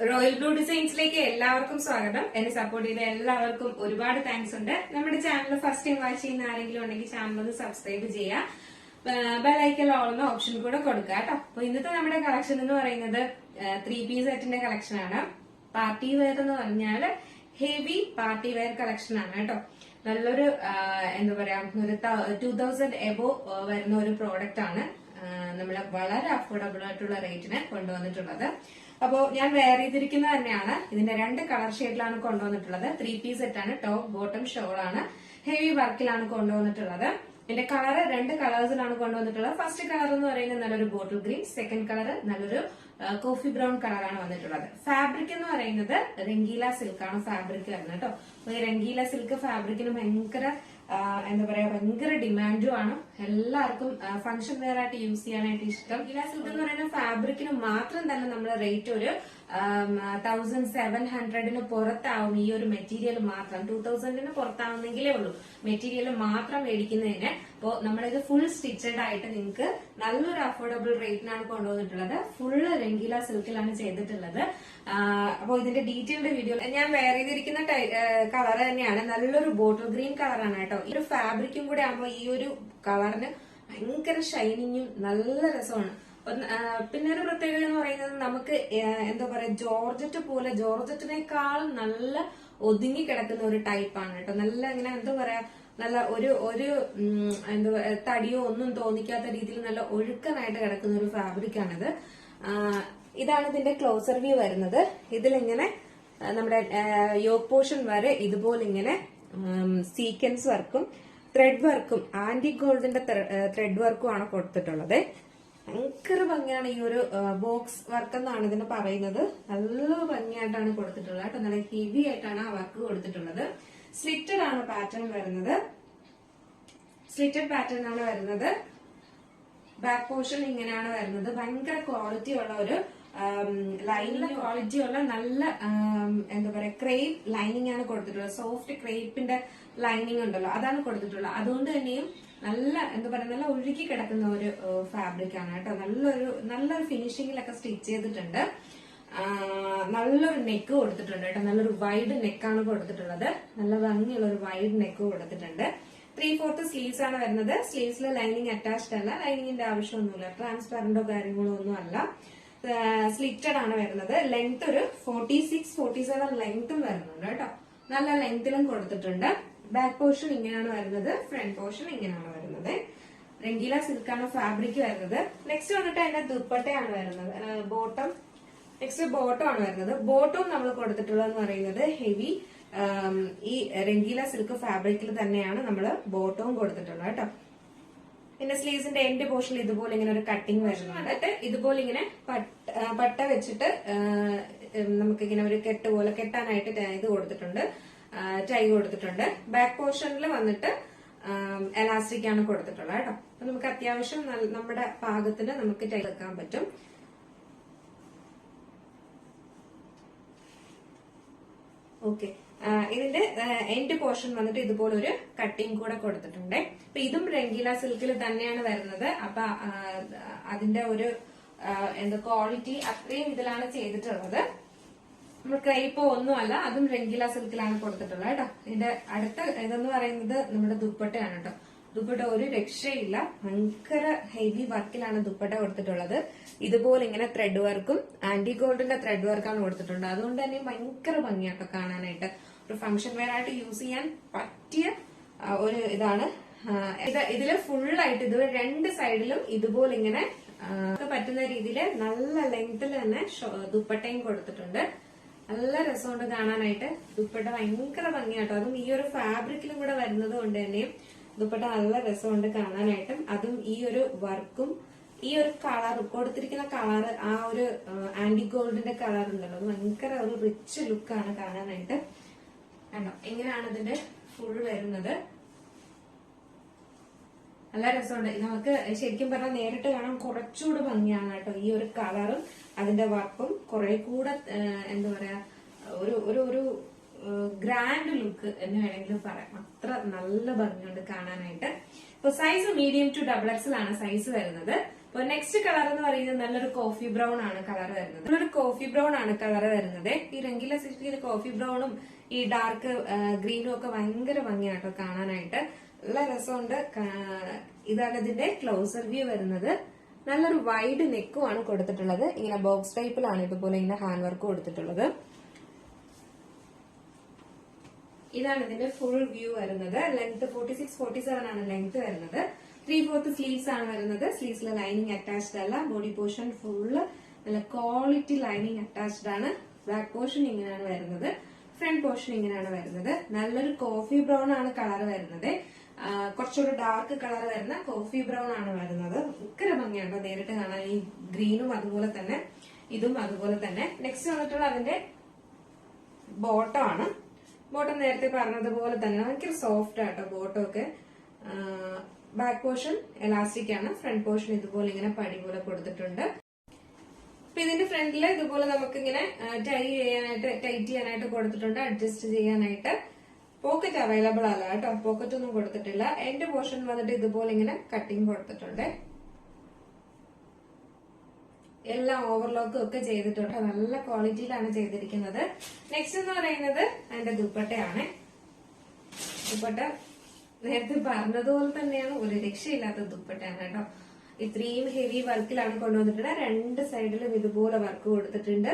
Royal blue ഡിസൈൻസിലേക്ക് എല്ലാവർക്കും സ്വാഗതം. എന്നെ സപ്പോർട്ട് ചെയ്ത എല്ലാവർക്കും ഒരുപാട് താങ്ക്സ് ഉണ്ട്. നമ്മുടെ ചാനൽ ഫസ്റ്റ് ടൈം വാച്ച് ചെയ്യുന്ന ആരെങ്കിലും ഉണ്ടെങ്കിൽ ചാനൽ ഒന്ന് സബ്സ്ക്രൈബ് ചെയ്യുക, ബെല്ലൈക്കൺ ഓൾ എന്ന ഓപ്ഷൻ കൂടെ കൊടുക്കുക കേട്ടോ. അപ്പൊ ഇന്നത്തെ നമ്മുടെ കളക്ഷൻ എന്ന് പറയുന്നത് 3 പീസ് സെറ്റിന്റെ കളക്ഷൻ ആണ്. പാർട്ടി വെയർ എന്ന് പറഞ്ഞാൽ ഹെവി പാർട്ടി വെയർ കളക്ഷൻ ആണ് കേട്ടോ. നല്ലൊരു എന്താ പറയാ, ഒരു 2000 എബോ വരുന്ന ഒരു പ്രോഡക്റ്റ് ആണ് നമ്മൾ വളരെ അഫോർഡബിൾ ആയിട്ടുള്ള റേറ്റിന് കൊണ്ടുവന്നിട്ടുള്ളത്. അപ്പോ ഞാൻ വെയർ ചെയ്തിരിക്കുന്നത് തന്നെയാണ്. ഇതിന്റെ 2 കളർ ഷെയ്ഡിലാണ് കൊണ്ടുവന്നിട്ടുള്ളത്. 3 പീസ് സെറ്റ് ആണ്. ടോപ്പ് ബോട്ടം ഷോൾ ആണ്. ഹെവി വർക്കിലാണ് കൊണ്ടുവന്നിട്ടുള്ളത്. ഇതിന്റെ കളർ 2 കളേഴ്സിലാണ് കൊണ്ടുവന്നിട്ടുള്ളത്. ഫസ്റ്റ് കളർ എന്ന് പറയുന്നത് നല്ലൊരു ബോട്ടിൽ ഗ്രീൻ, സെക്കൻഡ് കളർ നല്ലൊരു കോഫി ബ്രൗൺ കളറാണ് വന്നിട്ടുള്ളത്. ഫാബ്രിക് എന്ന് പറയുന്നത് രംഗീല സിൽക്ക് ആണ് ഫാബ്രിക് വരുന്നത് കേട്ടോ. ഈ രംഗീല സിൽക്ക് ഫാബ്രിക്കിന് ഭയങ്കര എന്താ പറയാ, ഭയങ്കര ഡിമാൻഡും ആണ്. എല്ലാവർക്കും ഫംഗ്ഷൻ വെയർ ആയിട്ട് യൂസ് ചെയ്യാനായിട്ട് ഇഷ്ടം. രംഗീല സിൽക്ക് എന്ന് പറയുന്ന ഫാബ്രിക്കിന് മാത്രം തന്നെ നമ്മൾ റേറ്റ് ഒരു 1700 പുറത്താവും. ഈ ഒരു മെറ്റീരിയൽ മാത്രം 2000 പുറത്താവുന്നെങ്കിലേ ഉള്ളൂ മെറ്റീരിയൽ മാത്രം മേടിക്കുന്നതിന്. അപ്പോ നമ്മളിത് ഫുൾ സ്റ്റിച്ചഡ് ആയിട്ട് നിങ്ങൾക്ക് നല്ലൊരു അഫോർഡബിൾ റേറ്റിനാണ് കൊണ്ടുവന്നിട്ടുള്ളത്. ഫുള്ള് രംഗീല സിൽക്കിലാണ് ചെയ്തിട്ടുള്ളത്. അപ്പൊ ഇതിന്റെ ഡീറ്റെയിൽഡ് വീഡിയോ ഞാൻ വെയർ ചെയ്തിരിക്കുന്ന കളർ തന്നെയാണ്. നല്ലൊരു ബോട്ടിൽ ഗ്രീൻ കളറാണ് കേട്ടോ. ഈ ഒരു ഫാബ്രിക്കും കൂടെ ആകുമ്പോൾ ഈ ഒരു കളറിന് ഭയങ്കര ഷൈനിങ്ങും നല്ല രസമാണ്. പിന്നെ ഒരു പ്രത്യേകത എന്ന് പറയുന്നത് നമുക്ക് എന്താ പറയാ, ജോർജറ്റ് പോലെ, ജോർജറ്റിനേക്കാളും നല്ല ഒതുങ്ങി കിടക്കുന്ന ഒരു ടൈപ്പാണ് കേട്ടോ. നല്ല ഇങ്ങനെ എന്താ പറയാ, നല്ല ഒരു എന്താ തടിയോ ഒന്നും തോന്നിക്കാത്ത രീതിയിൽ നല്ല ഒഴുക്കനായിട്ട് കിടക്കുന്ന ഒരു ഫാബ്രിക് ആണിത്. ഇതാണ് ഇതിന്റെ ക്ലോസർ വ്യൂ വരുന്നത്. ഇതിലിങ്ങനെ നമ്മുടെ യോക്ക് പോർഷൻ വരെ ഇതുപോലെ ഇങ്ങനെ സീക്വൻസ് വർക്കും ത്രെഡ് വർക്കും ആന്റി ഗോൾഡിന്റെ ത്രെഡ് വർക്കും ആണ് കൊടുത്തിട്ടുള്ളത്. ഭയങ്കര ഭംഗിയാണ് ഈ ഒരു ബോക്സ് വർക്ക് എന്നാണ് ഇതിന് പറയുന്നത്. നല്ല ഭംഗിയായിട്ടാണ് കൊടുത്തിട്ടുള്ളത് കേട്ടോ. നല്ല ഹെവി ആയിട്ടാണ് ആ വർക്ക് കൊടുത്തിട്ടുള്ളത്. സ്ലിറ്റഡ് ആണ് പാറ്റേൺ വരുന്നത്. സ്ലിറ്റഡ് പാറ്റേൺ ആണ് വരുന്നത്. ബാക്ക് പോർഷൻ ഇങ്ങനെയാണ് വരുന്നത്. ഭയങ്കര ക്വാളിറ്റി ഉള്ള ഒരു ലൈനിലെ ക്വാളിറ്റി ഉള്ള നല്ല എന്താ പറയാ, ക്രേപ്പ് ലൈനിങ് ആണ് കൊടുത്തിട്ടുള്ളത്. സോഫ്റ്റ് ക്രേപ്പിന്റെ ലൈനിങ് ഉണ്ടല്ലോ, അതാണ് കൊടുത്തിട്ടുള്ളത്. അതുകൊണ്ട് തന്നെയും നല്ല എന്താ പറയാ, നല്ല ഒഴുകി കിടക്കുന്ന ഒരു ഫാബ്രിക് ആണ് കേട്ടോ. നല്ലൊരു ഫിനിഷിങ്ങിലൊക്കെ സ്റ്റിച്ച് ചെയ്തിട്ടുണ്ട്. നല്ലൊരു നെക്ക് കൊടുത്തിട്ടുണ്ട് കേട്ടോ. നല്ലൊരു വൈഡ് നെക്കാണ് കൊടുത്തിട്ടുള്ളത്. നല്ല ഭംഗിയുള്ള ഒരു വൈഡ് നെക്ക് കൊടുത്തിട്ടുണ്ട്. 3/4 സ്ലീവ്സ് ആണ് വരുന്നത്. സ്ലീവ്സിൽ ലൈനിങ് അറ്റാച്ച്ഡ് അല്ല. ലൈനിങ്ങിന്റെ ആവശ്യമൊന്നുമില്ല. ട്രാൻസ്പെറന്റോ കാര്യങ്ങളോ ഒന്നും അല്ല. സ്ലിറ്റഡ് ആണ് വരുന്നത്. ലെങ്ത് ഒരു 46-47 ലെങ്ത്തും വരുന്നുണ്ട് കേട്ടോ. നല്ല ലെങ്ത്തിലും കൊടുത്തിട്ടുണ്ട്. ബാക്ക് പോർഷൻ ഇങ്ങനെയാണ് വരുന്നത്. ഫ്രണ്ട് പോർഷൻ ഇങ്ങനെയാണ് വരുന്നത്. രംഗീല സിൽക്കാണ് ഫാബ്രിക് വരുന്നത്. നെക്സ്റ്റ് വന്നിട്ട് അതിന്റെ ദുപ്പട്ടയാണ് വരുന്നത്. നെക്സ്റ്റ് ബോട്ടം ആണ് വരുന്നത്. ബോട്ടവും നമ്മൾ കൊടുത്തിട്ടുള്ളതെന്ന് പറയുന്നത് ഹെവി ഈ രംഗീല സിൽക്ക് ഫാബ്രിക്കിൽ തന്നെയാണ് നമ്മൾ ബോട്ടവും കൊടുത്തിട്ടുള്ളത് കേട്ടോ. പിന്നെ സ്ലീവ്സിന്റെ എൻഡ് പോർഷനിൽ ഇതുപോലെ ഇങ്ങനെ ഒരു കട്ടിങ് വരുന്നുണ്ട്. ഇതുപോലെ ഇങ്ങനെ പട്ട വെച്ചിട്ട് നമുക്കിങ്ങനെ ഒരു കെട്ട് പോലെ കെട്ടാനായിട്ട് ഇത് കൊടുത്തിട്ടുണ്ട്, ടൈ കൊടുത്തിട്ടുണ്ട്. ബാക്ക് പോർഷനിൽ വന്നിട്ട് എലാസ്റ്റിക് ആണ് കൊടുത്തിട്ടുള്ളത് കേട്ടോ. അപ്പൊ നമുക്ക് അത്യാവശ്യം നമ്മുടെ പാകത്തിന് നമുക്ക് ടൈ വെക്കാൻ പറ്റും. ഓക്കെ, ഇതിന്റെ എൻഡ് പോർഷൻ വന്നിട്ട് ഇതുപോലെ ഒരു കട്ടിങ് കൂടെ കൊടുത്തിട്ടുണ്ട്. അപ്പൊ ഇതും രംഗീല സിൽക്കിൽ തന്നെയാണ് വരുന്നത്. അപ്പൊ അതിന്റെ ഒരു എന്താ ക്വാളിറ്റി അത്രയും ഇതിലാണ് ചെയ്തിട്ടുള്ളത്. നമ്മൾ ക്രൈപ്പോ ഒന്നുമല്ല, അതും രംഗീല സിൽക്കിലാണ് കൊടുത്തിട്ടുള്ളത് കേട്ടോ. ഇതിന്റെ അടുത്ത ഇതെന്ന് പറയുന്നത് നമ്മുടെ ദുപ്പട്ടയാണ് കേട്ടോ. ദുപ്പട്ട ഒരു രക്ഷയില്ല. ഭയങ്കര ഹെവി വർക്കിലാണ് ദുപ്പട്ട കൊടുത്തിട്ടുള്ളത്. ഇതുപോലെ ഇങ്ങനെ ത്രെഡ് വർക്കും ആന്റി ഗോൾഡിന്റെ ത്രെഡ് വർക്കാണ് കൊടുത്തിട്ടുണ്ട്. അതുകൊണ്ട് തന്നെ ഭയങ്കര ഭംഗിയാട്ടോ കാണാനായിട്ട്. ഒരു ഫംഗ്ഷൻ വെയർ ആയിട്ട് യൂസ് ചെയ്യാൻ പറ്റിയ ഒരു ഇതാണ്. ഇതില് ഫുള്ളായിട്ട് ഇതുവരെ 2 സൈഡിലും ഇതുപോലെ ഇങ്ങനെ പറ്റുന്ന രീതിയിൽ നല്ല ലെങ്ത്തിൽ തന്നെ ദുപ്പട്ടയും കൊടുത്തിട്ടുണ്ട്. നല്ല രസമുണ്ട് കാണാനായിട്ട്. ദുപ്പട്ട ഭയങ്കര ഭംഗിയാട്ടോ. അതും ഈ ഒരു ഫാബ്രിക്കിലും കൂടെ വരുന്നത് കൊണ്ട് തന്നെയും ദുപ്പട്ട നല്ല രസമുണ്ട് കാണാനായിട്ടും. അതും ഈ ഒരു വർക്കും ഈ ഒരു കളർ കൊടുത്തിരിക്കുന്ന കളർ, ആ ഒരു ആന്റി ഗോൾഡിന്റെ കളർ ഉണ്ടല്ലോ, അത് ഭയങ്കര ഒരു റിച്ച് ലുക്കാണ് കാണാനായിട്ട്. കണ്ടോ എങ്ങനെയാണ് ഇതിന്റെ ഫുൾ വരുന്നത്. നല്ല രസമുണ്ട്. നമുക്ക് ശരിക്കും പറഞ്ഞാൽ നേരിട്ട് കാണാൻ കുറച്ചുകൂടെ ഭംഗിയാണ് കേട്ടോ. ഈ ഒരു കളറും അതിന്റെ വർക്കും കുറെ കൂടെ എന്താ പറയാ, ഒരു ഗ്രാൻഡ് ലുക്ക് എന്ന് വേണമെങ്കിലും പറയാം. അത്ര നല്ല ഭംഗിയുണ്ട് കാണാനായിട്ട്. ഇപ്പൊ സൈസ് മീഡിയം ടു XXL ആണ് സൈസ് വരുന്നത്. അപ്പൊ നെക്സ്റ്റ് കളർ എന്ന് പറയുന്നത് നല്ലൊരു കോഫി ബ്രൗൺ ആണ് കളർ വരുന്നത്. നല്ലൊരു കോഫി ബ്രൗൺ ആണ് കളർ വരുന്നത്. ഈ രംഗീല സിൽക്കിൽ കോഫി ബ്രൗണും ഈ ഡാർക്ക് ഗ്രീനും ഒക്കെ ഭയങ്കര ഭംഗിയാട്ടോ കാണാനായിട്ട്. നല്ല രസമുണ്ട്. ഇതാണ് ഇതിന്റെ ക്ലോസർ വ്യൂ വരുന്നത്. നല്ലൊരു വൈഡ് നെക്കും ആണ് കൊടുത്തിട്ടുള്ളത്. ഇങ്ങനെ ബോക്സ് ടൈപ്പിലാണ് ഇതുപോലെ ഇങ്ങനെ ഹാൻഡ് വർക്ക് കൊടുത്തിട്ടുള്ളത്. ഇതാണ് ഇതിന്റെ ഫുൾ വ്യൂ വരുന്നത്. ലെങ്ത് 46-47 ആണ് ലെങ്ത് വരുന്നത്. 3/4 സ്ലീവ്സ് ആണ് വരുന്നത്. സ്ലീവ്സിലെ ലൈനിങ് അറ്റാച്ച്ഡ് അല്ല. ബോഡി പോർഷൻ ഫുള്ള് നല്ല ക്വാളിറ്റി ലൈനിങ് അറ്റാച്ച്ഡ് ആണ്. ബാക്ക് പോർഷൻ ഇങ്ങനെയാണ് വരുന്നത്. ഫ്രണ്ട് പോർഷൻ ഇങ്ങനെയാണ് വരുന്നത്. നല്ലൊരു കോഫി ബ്രൗൺ ആണ് കളർ വരുന്നത്. കുറച്ചുകൂടി ഡാർക്ക് കളർ വരുന്ന കോഫി ബ്രൗൺ ആണ് വരുന്നത്. ഭയങ്കര ഭംഗിയാണ് നേരിട്ട് കാണാൻ. ഈ ഗ്രീനും അതുപോലെ തന്നെ ഇതും അതുപോലെ തന്നെ. നെക്സ്റ്റ് വന്നിട്ടുള്ള അതിന്റെ ബോട്ടം ആണ്. ബോട്ടം നേരത്തെ പറഞ്ഞതുപോലെ തന്നെ ഭയങ്കര സോഫ്റ്റ് ആട്ടോ ബോട്ടം ഒക്കെ. ബാക്ക് പോർഷൻ എലാസ്റ്റിക് ആണ്. ഫ്രണ്ട് പോർഷൻ ഇതുപോലെ ഇങ്ങനെ പടി പോലെ കൊടുത്തിട്ടുണ്ട്. അപ്പൊ ഇതിന്റെ ഫ്രണ്ടില് ഇതുപോലെ നമുക്ക് ഇങ്ങനെ ടൈറ്റ് ചെയ്യാനായിട്ട് കൊടുത്തിട്ടുണ്ട്. അഡ്ജസ്റ്റ് ചെയ്യാനായിട്ട്. പോക്കറ്റ് അവൈലബിൾ അല്ല കേട്ടോ. പോക്കറ്റ് ഒന്നും കൊടുത്തിട്ടില്ല. എന്റെ പോർഷൻ വന്നിട്ട് ഇതുപോലെ ഇങ്ങനെ കട്ടിങ് കൊടുത്തിട്ടുണ്ട്. എല്ലാം ഓവർലോക്കും ഒക്കെ ചെയ്തിട്ടുണ്ട്. നല്ല ക്വാളിറ്റിയിലാണ് ചെയ്തിരിക്കുന്നത്. നെക്സ്റ്റ് എന്ന് പറയുന്നത് അതിന്റെ ദുപ്പട്ടയാണ്. ദുപ്പട്ട നേരത്തെ പറഞ്ഞതുപോലെ തന്നെയാണ്. ഒരു രക്ഷയില്ലാത്ത ദുപ്പട്ടയാണ് കേട്ടോ. ഇത്രയും ഹെവി വർക്കിലാണ് കൊണ്ടുവന്നിട്ടുണ്ട്. രണ്ട് സൈഡിലും ഇതുപോലെ വർക്ക് കൊടുത്തിട്ടുണ്ട്.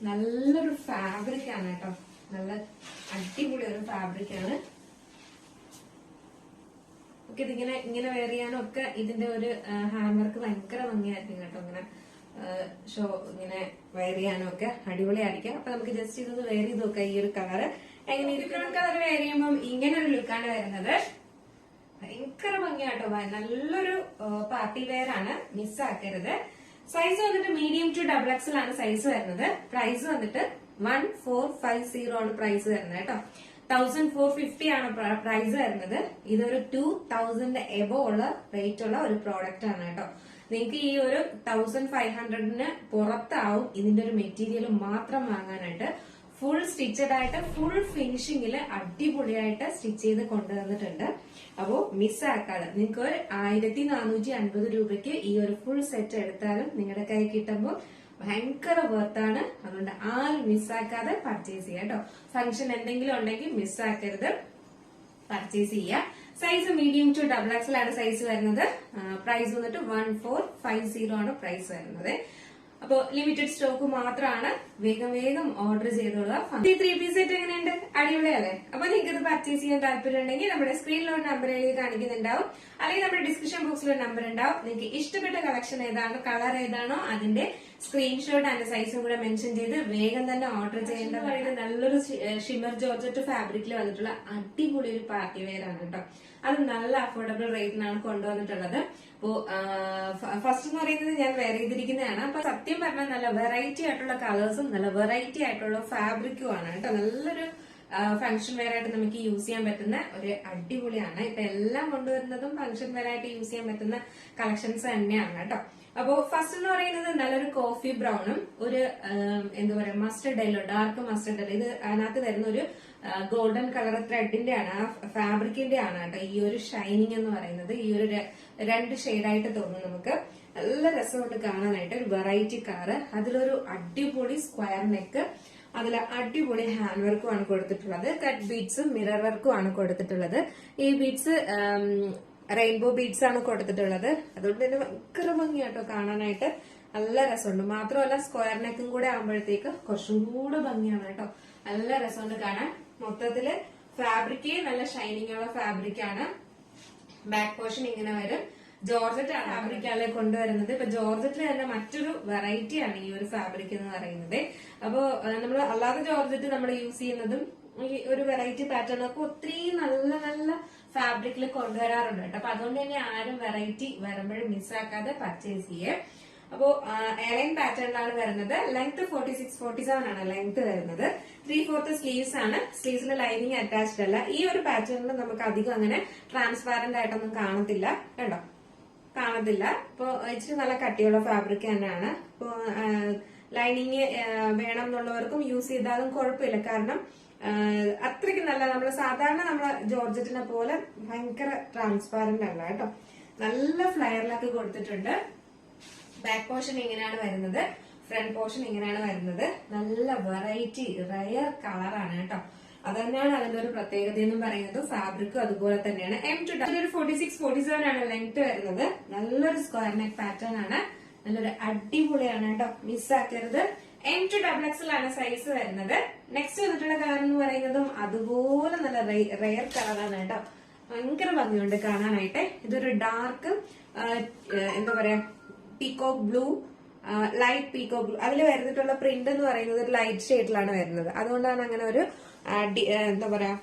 നല്ലൊരു ഫാബ്രിക് ആണ് കേട്ടോ. നല്ല അടിപൊളി ഒരു ഫാബ്രിക് ആണ്. ഒക്കെ ഇതിങ്ങനെ ഇങ്ങനെ വെയർ ചെയ്യാനും ഒക്കെ ഇതിന്റെ ഒരു ഹാൻഡ് വർക്ക് ഭയങ്കര ഭംഗിയായിരിക്കും കേട്ടോ. ഇങ്ങനെ ഇങ്ങനെ വെയർ ചെയ്യാനും ഒക്കെ അടിപൊളിയായിരിക്കും. അപ്പൊ നമുക്ക് ജസ്റ്റ് ഇതൊന്ന് വെയർ ചെയ്ത് നോക്കാം. ഈ ഒരു കളറ് എങ്ങനെ ബ്രൗൺ കളർ വെയർ ചെയ്യുമ്പോൾ ഇങ്ങനെ ഒരു ലുക്കാണ് വരുന്നത്. ഭയങ്കര ഭംഗിയാട്ടോ. നല്ലൊരു പാർട്ടി വെയർ ആണ്. മിസ്സാക്കരുത്. സൈസ് വന്നിട്ട് മീഡിയം ടു XXL ആണ് സൈസ് വരുന്നത്. പ്രൈസ് വന്നിട്ട് 1450 ആണ് പ്രൈസ് വരുന്നത് കേട്ടോ. 1450 ആണ് പ്രൈസ് വരുന്നത്. ഇതൊരു 2000 എബോ ഉള്ള റേറ്റ് ഉള്ള ഒരു പ്രോഡക്റ്റ് ആണ് കേട്ടോ. നിങ്ങൾക്ക് ഈ ഒരു 1500-ന് പുറത്താവും ഇതിന്റെ ഒരു മെറ്റീരിയൽ മാത്രം വാങ്ങാനായിട്ട്. ഫുൾ സ്റ്റിച്ചഡ് ആയിട്ട് ഫുൾ ഫിനിഷിംഗില് അടിപൊളിയായിട്ട് സ്റ്റിച്ച് ചെയ്ത് കൊണ്ടുവന്നിട്ടുണ്ട്. അപ്പോ മിസ്സാക്കാതെ നിങ്ങൾക്ക് ഒരു 1450 രൂപയ്ക്ക് ഈ ഒരു ഫുൾ സെറ്റ് എടുത്താലും നിങ്ങളുടെ കൈ കിട്ടുമ്പോൾ ഭയങ്കര വർത്താണ്. അതുകൊണ്ട് ആരും മിസ്സാക്കാതെ പർച്ചേസ് ചെയ്യാം കേട്ടോ. ഫംഗ്ഷൻ എന്തെങ്കിലും ഉണ്ടെങ്കിൽ മിസ്സാക്കരുത്, പർച്ചേസ് ചെയ്യുക. സൈസ് മീഡിയം ടു XXL ആണ് സൈസ് വരുന്നത്. പ്രൈസ് വന്നിട്ട് 1450 ആണ് പ്രൈസ് വരുന്നത്. അപ്പോ ലിമിറ്റഡ് സ്റ്റോക്ക് മാത്രമാണ്. വേഗം വേഗം ഓർഡർ ചെയ്തോളുക. ഈ 3 പീസ് സെറ്റ് എങ്ങനെയുണ്ട്? അടിപൊളിയല്ലേ? അപ്പൊ നിങ്ങൾക്ക് ഇത് പർച്ചേസ് ചെയ്യാൻ താല്പര്യം ഉണ്ടെങ്കിൽ നമ്മുടെ സ്ക്രീനിലോ നമ്പർ കാണിക്കുന്നുണ്ടാവും, അല്ലെങ്കിൽ നമ്മുടെ ഡിസ്ക്രിപ്ഷൻ ബോക്സിലോ നമ്പർ ഉണ്ടാവും. നിങ്ങൾക്ക് ഇഷ്ടപ്പെട്ട കളക്ഷൻ ഏതാണോ, കളർ ഏതാണോ അതിന്റെ സ്ക്രീൻഷോട്ട് അതിന്റെ സൈസും കൂടെ മെൻഷൻ ചെയ്ത് വേഗം തന്നെ ഓർഡർ ചെയ്യേണ്ട. പറയുന്നത് നല്ലൊരു ഷിമർ ജോർജറ്റ് ഫാബ്രിക്കിൽ വന്നിട്ടുള്ള അടിപൊളി ഒരു പാർട്ടി വെയർ ആണ് കേട്ടോ. അത് നല്ല അഫോർഡബിൾ റേറ്റിനാണ് കൊണ്ടുവന്നിട്ടുള്ളത്. അപ്പോ ഫസ്റ്റ് എന്ന് പറയുന്നത് ഞാൻ വെയർ ചെയ്തിരിക്കുന്നതാണ്. അപ്പൊ സത്യം പറഞ്ഞാൽ നല്ല വെറൈറ്റി ആയിട്ടുള്ള കളേഴ്സും നല്ല വെറൈറ്റി ആയിട്ടുള്ള ഫാബ്രിക്കും ആണ് കേട്ടോ. നല്ലൊരു ഫംഗ്ഷൻ വെയർ ആയിട്ട് നമുക്ക് യൂസ് ചെയ്യാൻ പറ്റുന്ന ഒരു അടിപൊളിയാണ്. ഇപ്പൊ എല്ലാം കൊണ്ടുവരുന്നതും ഫംഗ്ഷൻ വെയർ ആയിട്ട് യൂസ് ചെയ്യാൻ പറ്റുന്ന കളക്ഷൻസ് തന്നെയാണ് കേട്ടോ. അപ്പോ ഫസ്റ്റ് എന്ന് പറയുന്നത് നല്ലൊരു കോഫി ബ്രൗണും ഒരു എന്താ പറയാ mustard yellow, dark mustard yellow. ഇത് അതിനകത്ത് വരുന്ന ഒരു ഗോൾഡൻ കളർ ത്രെഡിന്റെ ആണ്, ആ ഫാബ്രിക്കിന്റെ ആണ് കേട്ടോ ഈ ഒരു ഷൈനിങ് എന്ന് പറയുന്നത്. ഈ ഒരു 2 ഷെയ്ഡായിട്ട് തോന്നും നമുക്ക്. നല്ല രസമുണ്ട് കാണാനായിട്ട്. ഒരു വെറൈറ്റി കളറ്. അതിലൊരു അടിപൊളി സ്ക്വയർ നെക്ക്, അതിൽ അടിപൊളി ഹാൻഡ് വർക്കും ആണ് കൊടുത്തിട്ടുള്ളത്. കട്ട് ബീഡ്സും മിറർ വർക്കും ആണ് കൊടുത്തിട്ടുള്ളത്. ഈ ബീഡ്സ് റെയിൻബോ ബീഡ്സ് ആണ് കൊടുത്തിട്ടുള്ളത്. അതുകൊണ്ട് തന്നെ ഭയങ്കര ഭംഗിയാട്ടോ കാണാനായിട്ട്. നല്ല രസമുണ്ട്. മാത്രമല്ല സ്ക്വയർ നെക്കും കൂടെ ആകുമ്പോഴത്തേക്ക് കുറച്ചും കൂടെ ഭംഗിയാണ് കേട്ടോ. നല്ല രസമുണ്ട് കാണാൻ. മൊത്തത്തില് ഫാബ്രിക് നല്ല ഷൈനിങ് ഉള്ള ഫാബ്രിക് ആണ്. ബാക്ക് പോർഷൻ ഇങ്ങനെ വരും. ജോർജറ്റ് ആണ് ഫാബ്രിക് അല്ലെ കൊണ്ടുവരുന്നത്. ഇപ്പൊ ജോർജറ്റിൽ തന്നെ മറ്റൊരു വെറൈറ്റി ആണ് ഈ ഒരു ഫാബ്രിക് എന്ന് പറയുന്നത്. അപ്പോ നമ്മൾ അല്ലാതെ ജോർജറ്റ് നമ്മൾ യൂസ് ചെയ്യുന്നതും ഈ ഒരു വെറൈറ്റി പാറ്റേൺ ഒക്കെ ഒത്തിരി നല്ല നല്ല ഫാബ്രിക്കിൽ കൊണ്ടുവരാറുണ്ട് കേട്ടോ. അപ്പൊ അതുകൊണ്ട് തന്നെ ആരും വെറൈറ്റി വരുമ്പോഴും മിസ്സാക്കാതെ പർച്ചേസ് ചെയ്യേ. അപ്പോ എയർലൈൻ പാറ്റേണിലാണ് വരുന്നത്. ലെങ്ത് 46-47 ആണ് ലെങ്ത് വരുന്നത്. 3/4 സ്ലീവ്സ് ആണ്. സ്ലീവ്സിന് ലൈനിങ് അറ്റാച്ച്ഡ് അല്ല. ഈ ഒരു പാറ്റേണിൽ നമുക്ക് അധികം അങ്ങനെ ട്രാൻസ്പാരന്റ് ആയിട്ടൊന്നും കാണത്തില്ല കേട്ടോ, കാണത്തില്ല. ഇപ്പൊ ഇച്ചിരി നല്ല കട്ടിയുള്ള ഫാബ്രിക് തന്നെയാണ്. ഇപ്പൊ ലൈനിങ് വേണം എന്നുള്ളവർക്കും യൂസ് ചെയ്താലും കുഴപ്പമില്ല. കാരണം അത്രയ്ക്ക് നല്ല നമ്മള് സാധാരണ നമ്മളെ ജോർജറ്റിനെ പോലെ ഭയങ്കര ട്രാൻസ്പാരന്റ് അല്ല കേട്ടോ. നല്ല ഫ്ലയറിലൊക്കെ കൊടുത്തിട്ടുണ്ട്. ബാക്ക് പോർഷൻ ഇങ്ങനെയാണ് വരുന്നത്, ഫ്രണ്ട് പോർഷൻ ഇങ്ങനെയാണ് വരുന്നത്. നല്ല വെറൈറ്റി റയർ കളറാണ് കേട്ടോ. അത് തന്നെയാണ് അതിന്റെ ഒരു പ്രത്യേകത എന്നും പറയുന്നത്. ഫാബ്രിക്കും അതുപോലെ തന്നെയാണ്. ഒരു 46-47 ആണ് ലെങ്ത് വരുന്നത്. നല്ലൊരു സ്ക്വയർ നെക്ക് പാറ്റേൺ ആണ്, നല്ലൊരു അടിപൊളിയാണ് കേട്ടോ, മിസ്സാക്കരുത്. M2XXL ആണ് സൈസ് വരുന്നത്. നെക്സ്റ്റ് വന്നിട്ടുള്ള കളർ എന്ന് പറയുന്നതും അതുപോലെ നല്ല റയർ കളറാണ് കേട്ടോ. ഭയങ്കര ഭംഗിയുണ്ട് കാണാനായിട്ട്. ഇതൊരു ഡാർക്ക് എന്താ പറയാ peacock blue, light peacock blue. അതിൽ വരുന്നിട്ടുള്ള പ്രിന്റ് എന്ന് പറയുന്നത് ഒരു ലൈറ്റ് ഷെയ്ഡിലാണ് വരുന്നത്. അതുകൊണ്ടാണ് അങ്ങനെ ഒരു എന്താ പറയാ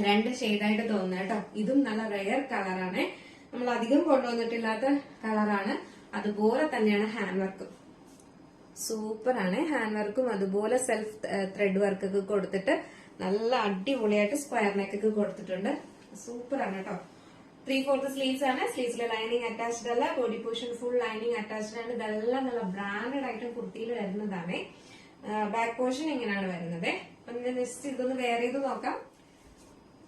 2 ഷെയ്ഡായിട്ട് തോന്നുന്നത് കേട്ടോ. ഇതും നല്ല റയർ കളറാണ്, നമ്മൾ അധികം കൊണ്ടുവന്നിട്ടില്ലാത്ത കളറാണ്. അതുപോലെ തന്നെയാണ് ഹാൻഡ് വർക്കും, സൂപ്പർ ആണ്. ഹാൻഡ് വർക്കും അതുപോലെ സെൽഫ് ത്രെഡ് വർക്ക് ഒക്കെ കൊടുത്തിട്ട് നല്ല അടിപൊളിയായിട്ട് സ്ക്വയർ നെക്ക് ഒക്കെ കൊടുത്തിട്ടുണ്ട്. സൂപ്പർ ആണ് കേട്ടോ. 3/4 സ്ലീവ്സ് ആണ്. സ്ലീവ്സിലെ ലൈനിങ് അറ്റാച്ച്ഡ് അല്ല, body portion full lining attached ആണ്. ഇതെല്ലാം നല്ല ബ്രാൻഡഡ് ആയിട്ട് കുർത്തിയിൽ വരുന്നതാണ്. ബാക്ക് പോർഷൻ ഇങ്ങനെയാണ് വരുന്നത്. നെക്സ്റ്റ് ഇതൊന്ന് വെയർ ചെയ്ത് നോക്കാം.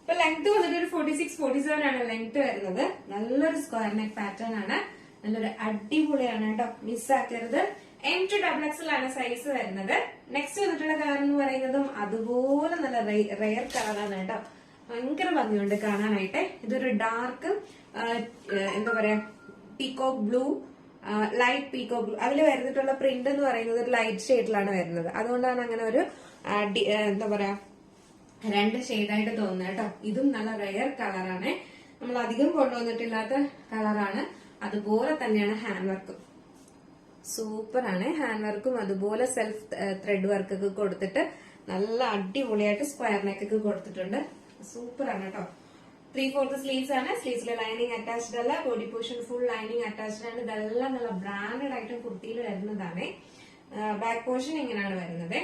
ഇപ്പൊ ലെങ്ത് വന്നിട്ട് ഒരു 46-47 ആണ് ലെങ്ത് വരുന്നത്. നല്ലൊരു സ്ക്വയർ നെക്ക് പാറ്റേൺ ആണ്, നല്ലൊരു അടിപൊളിയാണ് കേട്ടോ, മിസ്സാക്കരുത്. M2XXL ആണ് സൈസ് വരുന്നത്. നെക്സ്റ്റ് വന്നിട്ടുള്ള കളർ എന്ന് പറയുന്നതും അതുപോലെ നല്ല റയർ കളറാണ് കേട്ടോ. ഭയങ്കര ഭംഗിയുണ്ട് കാണാനായിട്ട്. ഇതൊരു ഡാർക്ക് എന്താ പറയാ peacock blue, light peacock blue. അതിൽ വരുന്നിട്ടുള്ള പ്രിന്റ് എന്ന് പറയുന്നത് ഒരു ലൈറ്റ് ഷെയ്ഡിലാണ് വരുന്നത്. അതുകൊണ്ടാണ് അങ്ങനെ ഒരു എന്താ പറയാ 2 ഷെയ്ഡായിട്ട് തോന്നുന്നത് കേട്ടോ. ഇതും നല്ല റയർ കളറാണ്, നമ്മൾ അധികം കൊണ്ടുവന്നിട്ടില്ലാത്ത കളറാണ്. അതുപോലെ തന്നെയാണ് ഹാൻഡ് വർക്കും, സൂപ്പർ ആണ്. ഹാൻഡ് വർക്കും അതുപോലെ സെൽഫ് ത്രെഡ് വർക്ക് ഒക്കെ കൊടുത്തിട്ട് നല്ല അടിപൊളിയായിട്ട് സ്ക്വയർ നെക്ക് ഒക്കെ കൊടുത്തിട്ടുണ്ട്. സൂപ്പർ ആണ് കേട്ടോ. 3/4 സ്ലീവ്സ് ആണ്. സ്ലീവ്സിലെ ലൈനിങ് അറ്റാച്ച്ഡ് അല്ല, body portion full lining attached ആണ്. ഇതെല്ലാം നല്ല ബ്രാൻഡഡ് ആയിട്ട് കുർത്തിയിൽ വരുന്നതാണ്. ബാക്ക് പോർഷൻ ഇങ്ങനെയാണ് വരുന്നത്.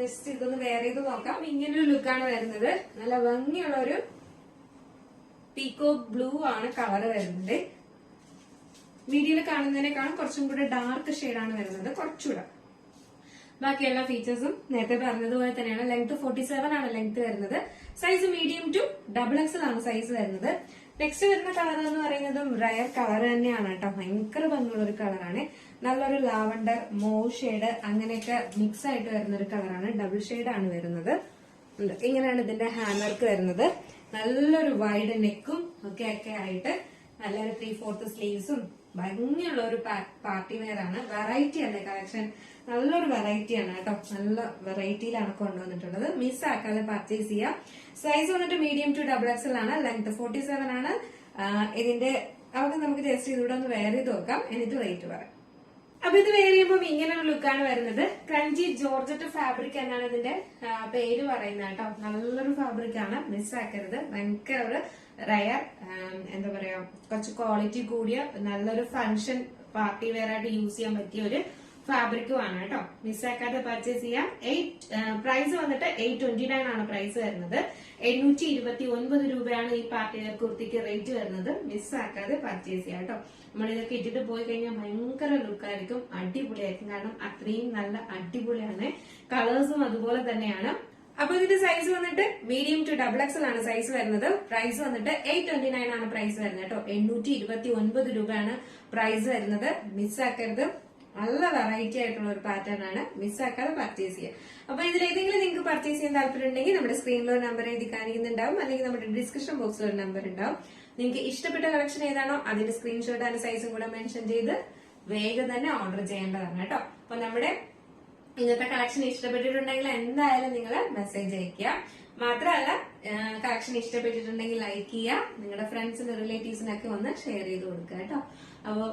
നെക്സ്റ്റ് ഇതൊന്ന് വെയർ ചെയ്ത് നോക്കാം. ഇങ്ങനൊരു ലുക്കാണ് വരുന്നത്. നല്ല ഭംഗിയുള്ള ഒരു പീകോക്ക് ബ്ലൂ ആണ് കളർ വരുന്നത്. വീഡിയോയിൽ കാണുന്നതിനേക്കാളും കുറച്ചും കൂടെ ഡാർക്ക് ഷെയ്ഡാണ് വരുന്നത്, കുറച്ചുകൂടെ. ബാക്കി എല്ലാ ഫീച്ചേഴ്സും നേരത്തെ പറഞ്ഞതുപോലെ തന്നെയാണ്. ലെങ്ത് 47 ആണ് ലെങ്ത് വരുന്നത്. സൈസ് മീഡിയം ടു XXL ആണ് സൈസ് വരുന്നത്. നെക്സ്റ്റ് വരുന്ന കളർ എന്ന് പറയുന്നതും റയർ കളർ തന്നെയാണ് കേട്ടോ. ഭയങ്കര ഭംഗിയുള്ള ഒരു കളറാണ്. നല്ലൊരു ലാവണ്ടർ, മോവ് ഷെയ്ഡ് അങ്ങനെയൊക്കെ മിക്സ് ആയിട്ട് വരുന്ന ഒരു കളറാണ്. ഡബിൾ ഷെയ്ഡ് ആണ് വരുന്നത്. ഇങ്ങനെയാണ് ഇതിന്റെ ഹാൻഡ് വർക്ക് വരുന്നത്. നല്ലൊരു വൈഡ് നെക്കും ഒക്കെ ആയിട്ട് നല്ലൊരു 3/4 സ്ലീവ്സും ഭംഗിയുള്ള ഒരു പാർട്ടി വെയർ ആണ്. വെറൈറ്റി അല്ലേ കളക്ഷൻ, നല്ലൊരു വെറൈറ്റി ആണ് കേട്ടോ. നല്ല വെറൈറ്റിയിലാണ് കൊണ്ടുവന്നിട്ടുള്ളത്. മിസ് ആക്കാതെ പർച്ചേസ് ചെയ്യാം. സൈസ് വന്നിട്ട് മീഡിയം ടു XXL ആണ്. ലെങ്ത് 47 ആണ്. ഇതിന്റെ നമുക്ക് ജസ്റ്റ് ഇതിലൂടെ ഒന്ന് വെയർ ചെയ്ത് നോക്കാം, എന്നിട്ട് റേറ്റ് പറയാം. അപ്പൊ ഇത് വെയർ ചെയ്യുമ്പോൾ ഇങ്ങനെ ഒരു ലുക്കാണ് വരുന്നത്. ക്രഞ്ചി ജോർജറ്റ് ഫാബ്രിക് എന്നാണ് ഇതിന്റെ പേര് പറയുന്നത് കേട്ടോ. നല്ലൊരു ഫാബ്രിക് ആണ്, മിസ്സാക്കരുത്. ഭയങ്കര ഒരു റയർ എന്താ പറയാ കുറച്ച് ക്വാളിറ്റി കൂടിയ നല്ലൊരു ഫംഗ്ഷൻ പാർട്ടി വെയർ ആയിട്ട് യൂസ് ചെയ്യാൻ പറ്റിയ ഒരു ഫാബ്രിക്കും ആണ് കേട്ടോ. മിസ്സാക്കാതെ പർച്ചേസ് ചെയ്യാം. പ്രൈസ് വന്നിട്ട് 829 ആണ് പ്രൈസ് വരുന്നത്. 829 രൂപയാണ് ഈ പാർട്ടി വെയർ കുർത്തിക്ക് റേറ്റ് വരുന്നത്. മിസ്സാക്കാതെ പർച്ചേസ് ചെയ്യാം കേട്ടോ. നമ്മൾ ഇതൊക്കെ ഇട്ടിട്ട് പോയി കഴിഞ്ഞാൽ ഭയങ്കര ലുക്കായിരിക്കും, അടിപൊളിയായിരിക്കും. കാരണം അത്രയും നല്ല അടിപൊളിയാണ്. കളേഴ്സും അതുപോലെ തന്നെയാണ്. അപ്പൊ ഇതിന്റെ സൈസ് വന്നിട്ട് മീഡിയം ടു XXL ആണ് സൈസ് വരുന്നത്. പ്രൈസ് വന്നിട്ട് 829 ആണ് പ്രൈസ് വരുന്നത് കേട്ടോ. 829 രൂപയാണ് പ്രൈസ് വരുന്നത്. മിസ്സാക്കരുത്. നല്ല വെറൈറ്റി ആയിട്ടുള്ള ഒരു പാറ്റേൺ ആണ്, മിസ്സാക്കാതെ പർച്ചേസ് ചെയ്യുക. അപ്പൊ ഇതിലേതെങ്കിലും നിങ്ങൾക്ക് പർച്ചേസ് ചെയ്യാൻ താല്പര്യം ഉണ്ടെങ്കിൽ നമ്മുടെ സ്ക്രീനിൽ ഒരു നമ്പർ എഴുതി കാണിക്കുന്നുണ്ടാവും, അല്ലെങ്കിൽ നമ്മുടെ ഡിസ്ക്രിപ്ഷൻ ബോക്സിൽ ഒരു നമ്പർ ഉണ്ടാവും. നിങ്ങൾക്ക് ഇഷ്ടപ്പെട്ട കളക്ഷൻ ഏതാണോ അതിന്റെ സ്ക്രീൻഷോട്ട് അതിന്റെ സൈസും കൂടെ മെൻഷൻ ചെയ്ത് വേഗം തന്നെ ഓർഡർ ചെയ്യേണ്ടതാണ് കേട്ടോ. അപ്പൊ നമ്മുടെ ഇന്നത്തെ കളക്ഷൻ ഇഷ്ടപ്പെട്ടിട്ടുണ്ടെങ്കിൽ എന്തായാലും നിങ്ങൾ മെസ്സേജ് അയക്കുക. മാത്രമല്ല കളക്ഷൻ ഇഷ്ടപ്പെട്ടിട്ടുണ്ടെങ്കിൽ ലൈക്ക് ചെയ്യുക, നിങ്ങളുടെ ഫ്രണ്ട്സിനും റിലേറ്റീവ്സിനൊക്കെ ഒന്ന് ഷെയർ ചെയ്ത് കൊടുക്കുക കേട്ടോ. അപ്പോൾ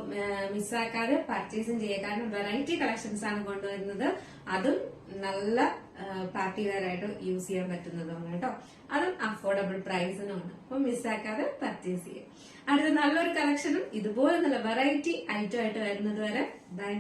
മിസ്സാക്കാതെ പർച്ചേസും ചെയ്യുക. കാരണം വെറൈറ്റി കളക്ഷൻസ് ആണ് കൊണ്ടുവരുന്നത്. അതും നല്ല പാർട്ടി വെയർ ആയിട്ട് യൂസ് ചെയ്യാൻ പറ്റുന്നതാണ് കേട്ടോ. അതും അഫോർഡബിൾ പ്രൈസിനുമാണ്. അപ്പൊ മിസ്സാക്കാതെ പർച്ചേസ് ചെയ്യുക. അടുത്ത നല്ലൊരു കളക്ഷനും ഇതുപോലെ നല്ല വെറൈറ്റി ഐറ്റം ആയിട്ട് വരുന്നത് വരെ ബൈ.